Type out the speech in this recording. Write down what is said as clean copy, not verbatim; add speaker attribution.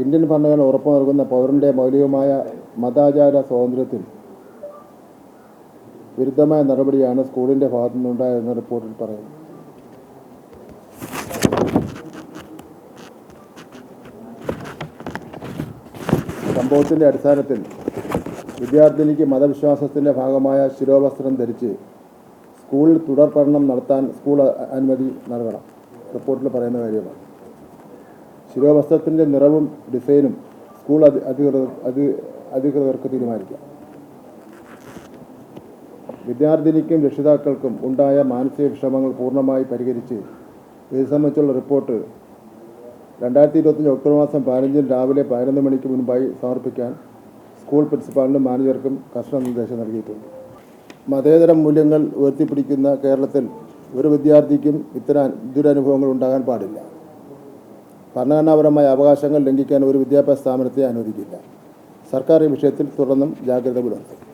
Speaker 1: Indian ഭരണഘടന ഉറപ്പു നൽകുന്ന പൗരൻ്റെ മൗലികമായ മതാചാര സ്വാതന്ത്ര്യത്തിൽ വിരുദ്ധമായ നടപടിയാണ് സ്കൂളിൻ്റെ ഭാഗത്തു നിന്നുണ്ടായതെന്ന് റിപ്പോർട്ടിൽ പറയുന്നു. സംഭവത്തിൻ്റെ അടിസ്ഥാനത്തിൽ വിദ്യാർത്ഥിനിക്ക് മതവിശ്വാസത്തിൻ്റെ ഭാഗമായ ശിരോവസ്ത്രം ധരിച്ച് സ്കൂളിൽ തുടർ പഠനം നടത്താൻ സ്കൂൾ അനുമതി നൽകണം. റിപ്പോർട്ടിൽ പറയുന്ന കാര്യമാണ്. ശിരോവസ്ത്രത്തിൻ്റെ നിറവും ഡിസൈനും സ്കൂൾ അധികൃതർക്ക് തീരുമാനിക്കാം. വിദ്യാർത്ഥിനിക്കും രക്ഷിതാക്കൾക്കും ഉണ്ടായ മാനസിക വിഷമങ്ങൾ പൂർണ്ണമായി പരിഹരിച്ച് ഇത് സംബന്ധിച്ചുള്ള റിപ്പോർട്ട് 2025 ഒക്ടോബർ മാസം 15 രാവിലെ 11 മണിക്ക് മുൻപായി സമർപ്പിക്കാൻ സ്കൂൾ പ്രിൻസിപ്പാളിനും മാനേജർക്കും കർശന നിർദ്ദേശം നൽകിയിട്ടുണ്ട്. മതേതര മൂല്യങ്ങൾ ഉയർത്തിപ്പിടിക്കുന്ന കേരളത്തിൽ ഒരു വിദ്യാർത്ഥിക്കും ഇത്തരം ദുരനുഭവങ്ങൾ ഉണ്ടാകാൻ പാടില്ല. ഭരണഘടനാപരമായ അവകാശങ്ങൾ ലംഘിക്കാൻ ഒരു വിദ്യാഭ്യാസ സ്ഥാപനത്തെ അനുവദിക്കില്ല. സർക്കാർ ഈ വിഷയത്തിൽ തുടർന്നും ജാഗ്രത പുലർത്തും.